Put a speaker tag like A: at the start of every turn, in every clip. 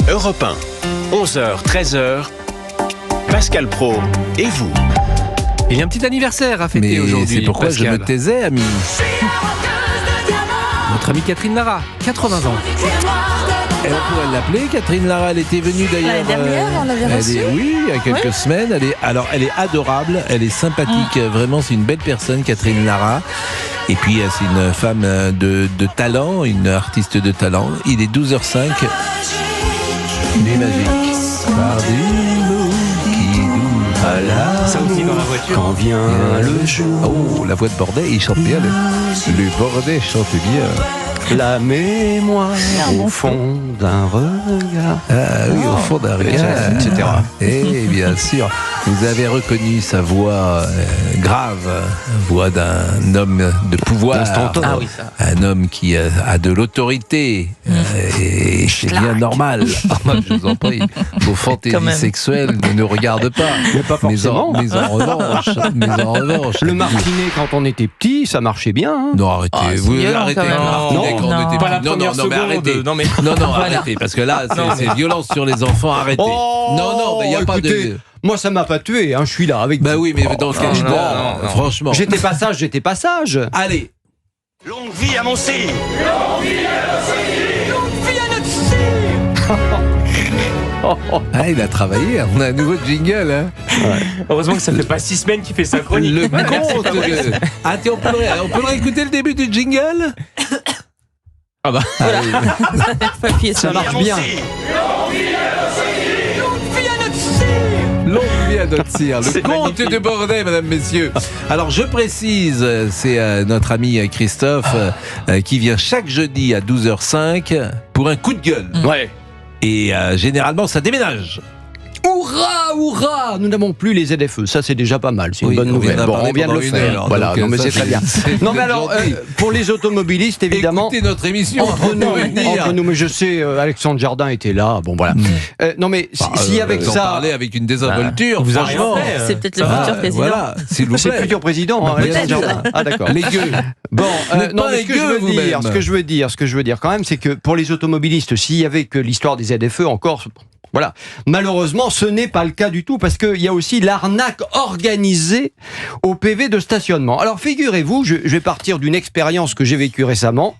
A: Europe 1, 11h, 13h, Pascal Praud et vous.
B: Il y a un petit anniversaire à fêter aujourd'hui.
C: C'est pourquoi
B: Pascal.
C: je me taisais, ami.
B: Notre amie Catherine Lara, 80 ans.
C: Et on pourrait l'appeler. Catherine Lara, elle était venue d'ailleurs.
D: L'année dernière, on l'avait reçue.
C: Oui, il y a quelques semaines. Elle est adorable, elle est sympathique. Vraiment, c'est une belle personne, Catherine Lara. Et puis, c'est une femme de talent, une artiste de talent. Il est 12h05. Nuit magique. Pardis-nous qui nous à la.
B: Ça aussi dans la voiture.
C: Quand vient le jour. Oh, la voix de Bordet, il chante bien. Le Bordet chante bien.
E: La mémoire au fond d'un regard.
C: Ah oui, au fond d'un regard,
E: etc.
C: Et bien sûr, vous avez reconnu sa voix grave, voix d'un homme de pouvoir,
E: Ah oui, ça.
C: un homme qui a de l'autorité, et c'est bien normal. Je vous en prie, vos fantaisies sexuelles ne nous regardent pas.
E: Mais pas forcément.
C: Mais en revanche,
E: Le martinet, quand on était petit, ça marchait bien. Hein.
C: Non, arrêtez.
D: c'est violent,
C: arrêtez.
D: quand même.
C: Martinet, quand on était
B: Pas la
C: petit.
B: première
C: Non, mais
B: seconde.
C: arrêtez.
B: Non,
C: Arrêtez, parce que là, c'est violence sur les enfants, arrêtez.
E: Oh,
C: non, mais il n'y a pas
E: écoutez,
C: de...
E: Moi, ça m'a pas tué, hein, je suis là avec
C: Bah
E: vous.
C: oui, mais dans quel
B: non,
C: cas,
B: non.
C: franchement.
E: J'étais pas sage.
C: Allez.
A: Longue vie à mon cire.
C: Ah, il a travaillé, on a un nouveau jingle, hein.
B: Heureusement que ça fait pas 6 semaines qu'il fait sa chronique.
C: Le compte de... Ah, tiens, on peut le réécouter le début du jingle.
B: Ah bah.
D: Faut appuyer sur
E: Ça marche bien.
C: Longue vie à notre cire. Le comte de Bordet, mesdames, messieurs. Alors, je précise, c'est notre ami Christophe qui vient chaque jeudi à 12h05 pour un coup de gueule.
E: Ouais.
C: Et généralement, ça déménage.
E: Hurrah, hurrah! Nous n'avons plus les ZFE, ça c'est déjà pas mal, c'est une
C: Oui,
E: bonne
C: on vient
E: nouvelle.
C: d'en
E: Bon,
C: parler
E: on vient de le
C: pendant une
E: faire.
C: heure,
E: Voilà,
C: donc,
E: non mais
C: ça,
E: c'est très bien.
C: c'est
E: Non mais alors,
C: gentil.
E: pour les automobilistes, évidemment,
C: Écoutez notre émission
E: entre nous, mais je sais, Alexandre Jardin était là, bon voilà. Non mais si avec
C: vous en
E: ça...
C: parlez avec une désinvolture,
B: vous avez
C: franchement.
B: rien fait,
D: C'est peut-être le futur président.
C: Voilà, s'il vous
E: C'est le
C: plaît.
E: futur président, hein,
C: Peut-être.
E: Alexandre Jardin. Ah d'accord.
C: Les gueux.
E: Bon,
C: Vous n'êtes
E: non,
C: pas
E: mais
C: un gueux, vous-même.
E: ce que je veux dire quand même, c'est que pour les automobilistes, s'il y avait que l'histoire des ZFE encore, voilà. Malheureusement, ce n'est pas le cas du tout parce qu'il y a aussi l'arnaque organisée au PV de stationnement. Alors, figurez-vous, je vais partir d'une expérience que j'ai vécue récemment.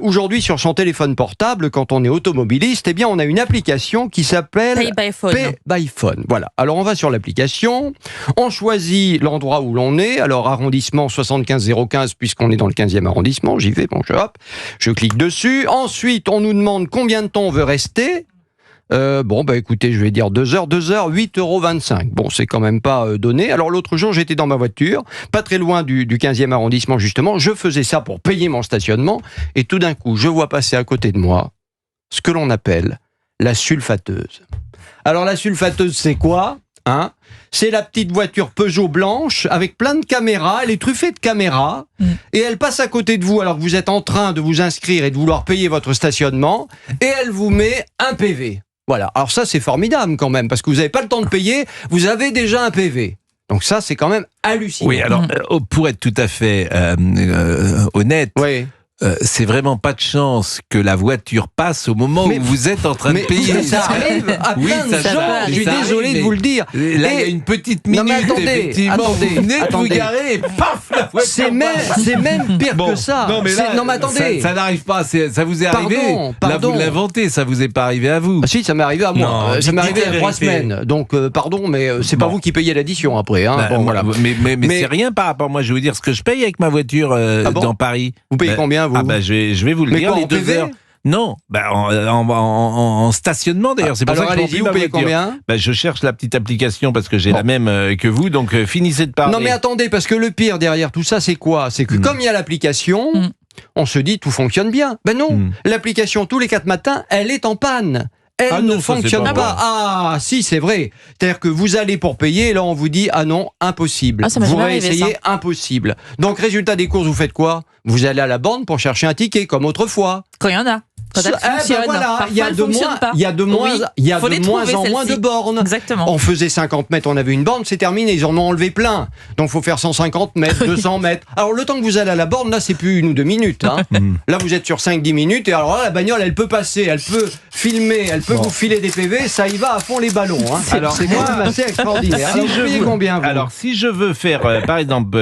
E: Aujourd'hui, sur son téléphone portable, quand on est automobiliste, eh bien, on a une application qui s'appelle
D: Pay by phone.
E: Pay by phone. Voilà. Alors, on va sur l'application, on choisit l'endroit où l'on est. Alors, arrondissement 75015, puisqu'on est dans le 15e arrondissement, j'y vais, bon, je clique dessus. Ensuite, on nous demande combien de temps on veut rester. Écoutez, je vais dire 2 heures, 8,25 €. Bon, c'est quand même pas donné. Alors, l'autre jour, j'étais dans ma voiture, pas très loin du 15e arrondissement, justement. Je faisais ça pour payer mon stationnement. Et tout d'un coup, je vois passer à côté de moi ce que l'on appelle la sulfateuse. Alors, la sulfateuse, c'est quoi ? C'est la petite voiture Peugeot blanche avec plein de caméras, elle est truffée de caméras et elle passe à côté de vous alors que vous êtes en train de vous inscrire et de vouloir payer votre stationnement et elle vous met un PV. Voilà, alors ça c'est formidable quand même parce que vous n'avez pas le temps de payer, vous avez déjà un PV. Donc ça c'est quand même hallucinant.
C: Oui, alors, pour être tout à fait honnête,
E: Oui.
C: c'est vraiment pas de chance que la voiture passe au moment où vous êtes en train de payer.
E: Ça arrive à
C: Oui,
E: plein de
C: ça
E: gens,
D: va,
E: je suis
C: ça
E: désolé
C: arrive,
E: de vous le dire.
C: Là, il y a une petite minute,
E: Non, mais attendez,
C: effectivement,
E: attendez,
C: vous venez de vous
E: attendez.
C: garer et paf, la voiture
E: C'est même pire que ça.
C: Non, mais là,
E: Non, mais attendez.
C: ça n'arrive pas, ça vous est arrivé. Là,
E: Pardon.
C: vous l'inventez, ça vous est pas arrivé à vous.
E: Ah si, ça m'est arrivé à moi.
B: Non,
E: Ça m'est
B: dites
E: arrivé il y a
B: la
E: 3
B: vérité.
E: semaines. Donc, pardon, mais c'est pas vous qui payez l'addition après. Hein.
C: Bah,
E: Bon, voilà.
C: Mais c'est rien par rapport. Moi, je vais vous dire ce que je paye avec ma voiture
E: bon
C: dans Paris.
E: Vous payez combien, vous
C: Je vais vous le
E: Mais
C: dire.
E: quoi,
C: Les
E: en
C: 2
E: PV?
C: heures. Non, en stationnement d'ailleurs. C'est pour
E: Alors
C: ça que je
E: allez-y,
C: prends
E: vous
C: plus
E: payez
C: ma voiture.
E: combien
C: Je cherche la petite application parce que j'ai
E: Bon.
C: la même que vous. Donc finissez de parler.
E: Non mais attendez, parce que le pire derrière tout ça, c'est quoi ? C'est que comme il y a l'application, on se dit tout fonctionne bien. Ben non, l'application tous les 4 matins, elle est en panne. Elle
C: non,
E: ne
C: ça, c'est
E: fonctionne
C: pas
E: pas.
C: vrai.
E: Ah, si, c'est vrai. C'est-à-dire que vous allez pour payer, et là, on vous dit, ah non, impossible.
D: Ah, ça m'est
E: vous
D: jamais arrivé,
E: réessayez, impossible. Donc, résultat des courses, vous faites quoi ? Vous allez à la borne pour chercher un ticket, comme autrefois.
D: Quand il y en a. Quand elle fonctionne. Parfois,
E: il y a
D: elle
E: de
D: fonctionne
E: moins,
D: pas.
E: il y a de moins,
D: Oui,
E: il y a
D: faut
E: de
D: les
E: moins
D: trouver,
E: en moins de
D: celles-ci.
E: bornes.
D: Exactement.
E: On faisait 50 mètres, on avait une borne, c'est terminé, ils en ont enlevé plein. Donc il faut faire 150 mètres, 200 mètres. Alors le temps que vous allez à la borne, là c'est plus 1 ou 2 minutes. Hein. Là vous êtes sur 5-10 minutes et alors là la bagnole elle peut passer, elle peut filmer, elle peut vous filer des PV, ça y va à fond les ballons. Hein. Alors c'est quand même assez extraordinaire. Alors, vous payez combien vous ?
C: Alors, si je veux faire, par exemple,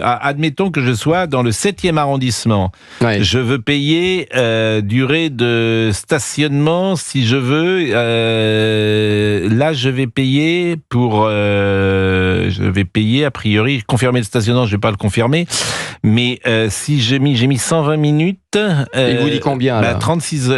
C: admettons que je sois dans le 7e arrondissement,
E: Ouais.
C: je veux payer durée de stationnement, si je veux, là, je vais payer a priori, confirmer le stationnement, je ne vais pas le confirmer, mais si j'ai mis 120 minutes...
E: Il vous dit combien là
C: 36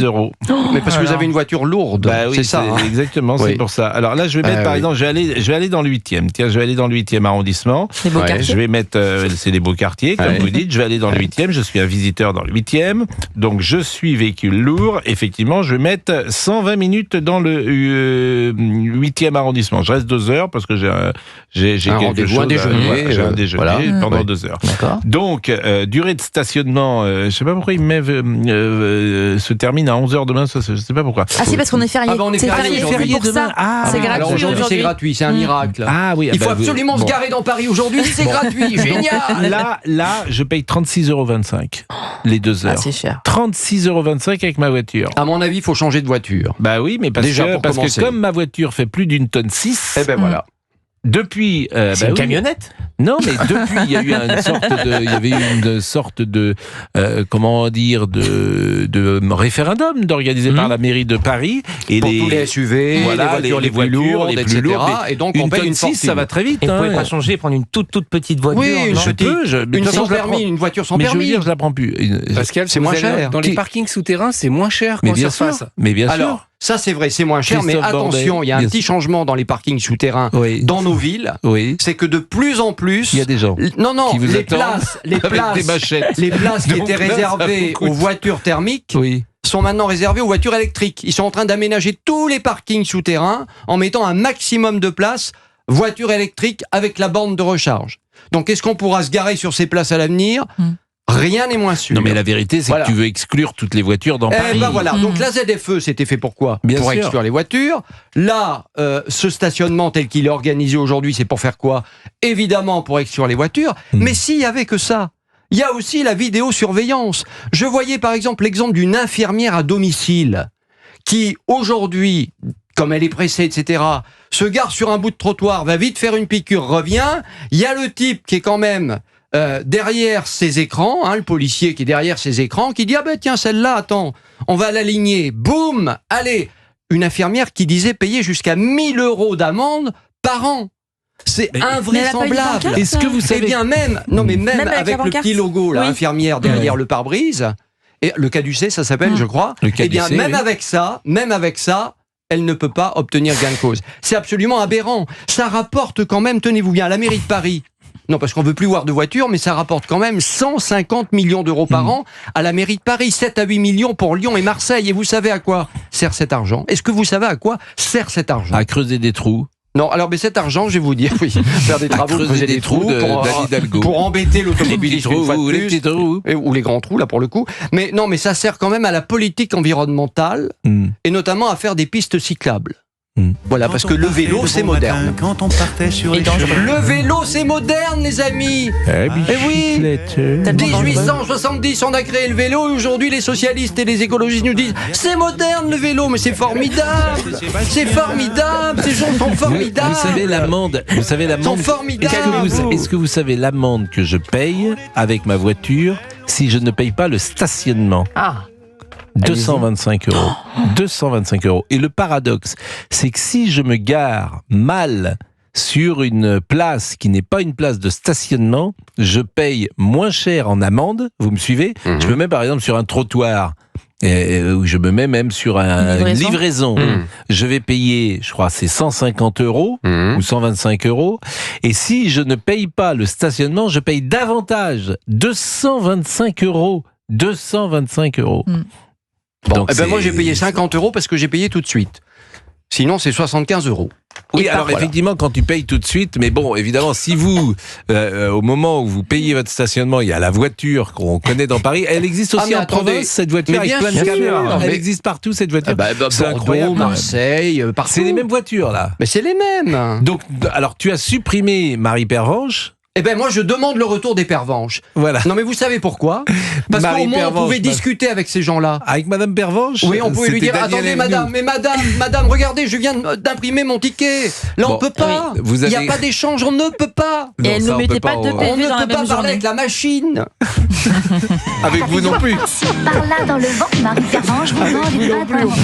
C: euros.
E: Mais parce que vous avez une voiture lourde,
C: Bah oui,
E: c'est ça. Hein.
C: Exactement,
E: Oui.
C: c'est pour ça. Alors là, je vais mettre, par exemple, je vais aller dans le 8e. Tiens, je vais aller dans le 8e arrondissement.
D: Les beaux
E: Ouais,
D: quartiers.
C: Je vais mettre, c'est des beaux quartiers, comme
E: Ouais.
C: vous dites. Je vais aller dans le 8e. Je suis un visiteur dans le 8e. Donc, je suis véhicule lourd. Effectivement, je vais mettre 120 minutes dans le 8e arrondissement. Je reste 2 heures parce que j'ai quelque
E: rendez-vous,
C: chose.
E: un déjeuner,
C: Voilà, j'ai un déjeuner
E: voilà.
C: pendant
E: Ouais.
C: 2 heures.
E: D'accord.
C: Donc, durée de stationnement, je sais pas pourquoi il se termine à 11h demain, ça, je sais pas pourquoi.
D: Ah si, parce qu'on est férié.
E: Ah bah, on est
D: c'est
E: férié
D: férié
E: aujourd'hui.
D: pour ça.
C: Ah,
D: C'est
C: oui.
D: gratuit
E: Alors aujourd'hui c'est
D: aujourd'hui.
E: gratuit, c'est un miracle.
C: Ah oui,
E: Il faut
C: bah,
E: absolument
C: bon.
E: se garer dans Paris aujourd'hui, c'est gratuit, génial.
C: Là, je paye 36,25 € les 2
D: Ah,
C: heures.
D: c'est cher.
C: 36,25 € avec ma voiture.
E: À mon avis, il faut changer de voiture.
C: Bah oui, mais parce
E: Déjà,
C: que
E: pour commencer.
C: comme ma voiture fait plus d'une tonne 6,
E: Eh ben voilà.
C: depuis...
B: C'est une camionnette.
C: Non, mais depuis, il y a eu une sorte de comment dire, de référendum organisé par la mairie de Paris. Et
E: Pour tous les SUV,
C: voilà,
E: les voitures
C: les plus
E: etc.
C: lourdes,
E: Et donc on
C: une
E: paye
C: tonne
E: une
C: 6,
E: fortune.
C: ça va très vite.
B: Et vous pouvez
C: hein.
B: pas changer et prendre une toute petite voiture.
E: Oui, une
B: non
C: Je peux, mais de
E: Une
C: toute façon,
E: sans
C: je la prends.
E: permis, une voiture sans
C: Mais je veux
E: permis.
C: dire, je la prends plus.
A: Pascal,
E: c'est moins
A: vous allez
E: cher.
A: Dans les parkings souterrains, c'est moins cher
C: Mais
A: qu'en
C: bien
A: surface.
C: sûr. Mais bien sûr.
E: Alors, ça c'est vrai, c'est moins cher, mais
C: Christophe
E: attention,
C: Bordet,
E: il y a un
C: bien
E: petit changement dans les parkings souterrains
C: Oui.
E: dans nos villes.
C: Oui.
E: C'est que de plus en plus,
C: Il y a des gens
E: non,
C: qui vous
E: les
C: attendent
E: places,
C: avec des machettes.
E: les places qui
C: Donc
E: étaient
C: là, ça
E: réservées
C: vous coûte.
E: aux voitures thermiques
C: Oui.
E: sont maintenant réservées aux voitures électriques. Ils sont en train d'aménager tous les parkings souterrains en mettant un maximum de places voitures électriques avec la borne de recharge. Donc, est-ce qu'on pourra se garer sur ces places à l'avenir ? Rien n'est moins sûr.
C: Non, mais la vérité, c'est
E: Voilà.
C: que tu veux exclure toutes les voitures dans
E: Eh
C: Paris.
E: ben voilà, donc la ZFE, c'était fait pour quoi ?
C: Bien
E: Pour
C: sûr.
E: exclure les voitures. Là, ce stationnement tel qu'il est organisé aujourd'hui, c'est pour faire quoi ? Évidemment pour exclure les voitures, mais s'il y avait que ça, il y a aussi la vidéosurveillance. Je voyais par exemple l'exemple d'une infirmière à domicile qui, aujourd'hui, comme elle est pressée, etc., se gare sur un bout de trottoir, va vite faire une piqûre, revient. Il y a le type qui est quand même derrière ses écrans, hein, le policier qui est derrière ses écrans, qui dit « Ah ben tiens, celle-là, attends, on va l'aligner. » Boum, allez. Une infirmière qui disait payer jusqu'à 1 000 € d'amende par an. C'est
D: Mais elle a pas eu de
E: invraisemblable.
D: pancarte,
C: Est-ce que vous
E: Eh
C: savez
E: bien même, non mais même
D: Même avec
E: avec
D: la
E: le
D: pancarte.
E: petit logo, là,
D: Oui.
E: infirmière derrière le pare-brise, et le caducé, ça s'appelle, je crois.
C: Le
E: Eh bien
C: caducé,
E: même
C: oui.
E: avec ça, elle ne peut pas obtenir gain de cause. C'est absolument aberrant. Ça rapporte quand même, tenez-vous bien, à la mairie de Paris. Non, parce qu'on veut plus voir de voitures, mais ça rapporte quand même 150 millions d'euros par an à la mairie de Paris, 7 à 8 millions pour Lyon et Marseille. Et vous savez à quoi sert cet argent ? Est-ce que vous savez à quoi sert cet argent ?
C: À creuser des trous.
E: Non, alors mais cet argent, je vais vous dire, oui, faire des travaux,
C: creuser des trous
E: pour,
C: d'Anne Hidalgo.
E: pour embêter
C: Les petits
E: l'automobiliste une fois de
C: trous, les
E: plus.
C: petits trous.
E: Ou les grands trous, là, pour le coup. Mais non, mais ça sert quand même à la politique environnementale, et notamment à faire des pistes cyclables. Voilà, parce que le vélo, c'est moderne.
F: Quand on partait sur
D: Et
F: les
D: dangereux.
F: chemins.
E: Le vélo, c'est moderne, les amis.
C: Eh
E: oui.
D: Tellement dangereux.
E: 1870, on a créé le vélo, et aujourd'hui, les socialistes et les écologistes nous disent c'est moderne le vélo, mais c'est formidable. C'est formidable, ces gens sont formidables.
C: Vous savez l'amende. Vous savez
E: Ils sont
C: l'amende.
E: formidables.
C: Est-ce que vous savez l'amende que je paye avec ma voiture si je ne paye pas le stationnement ?
B: Ah.
C: 225 €. 225 €. Et le paradoxe, c'est que si je me gare mal sur une place qui n'est pas une place de stationnement, je paye moins cher en amende. Vous me suivez ? Je me mets par exemple sur un trottoir. Où je me mets même sur une livraison. Je vais payer, je crois, c'est 150 € ou 125 €. Et si je ne paye pas le stationnement, je paye davantage, 225 €. 225 €.
E: Bon,
C: Donc
E: eh ben moi
C: c'est-
E: j'ai payé 50 € parce que j'ai payé tout de suite. Sinon c'est 75 €.
C: Oui,
D: Et
C: alors
D: voilà.
C: effectivement, quand tu payes tout de suite, mais bon, évidemment, si vous, au moment où vous payez votre stationnement, il y a la voiture qu'on connaît dans Paris, elle existe aussi
E: mais
C: en
E: attendez.
C: province, cette voiture,
E: Mais
C: avec
E: bien
C: plein de
E: sûr,
C: caméras. Elle
E: mais-
C: existe partout, cette voiture. C'est
E: Bordeaux,
C: incroyable.
E: Marseille, partout.
C: C'est les mêmes voitures, là.
E: Mais c'est les mêmes.
C: Donc, alors, tu as supprimé Marie Pervenche.
E: Eh ben moi je demande le retour des pervenches.
C: Voilà.
E: Non mais vous savez pourquoi? Parce
C: Marie
E: qu'au moins on
C: Pervenche,
E: pouvait discuter avec ces gens-là.
C: Avec Madame Pervenche.
E: Oui, on pouvait lui
C: c'était
E: dire,
C: Daniel
E: attendez
C: Evenou.
E: madame, regardez, je viens d'imprimer mon ticket. Là
C: Bon,
E: on peut pas.
C: vous
E: Il n'y a
C: avez-
E: pas d'échange, on ne peut pas.
D: Et
C: Non,
D: elle
C: ça,
D: ne
C: on
D: mettait
C: peut
D: pas
C: pas,
D: deux
C: on-
E: On
D: PV
E: ne
D: dans la
E: peut pas
D: même
E: parler
D: journée.
E: avec la machine.
C: Avec vous non plus.
F: Par là dans le vent, Marie Pervenche vous vend des bras.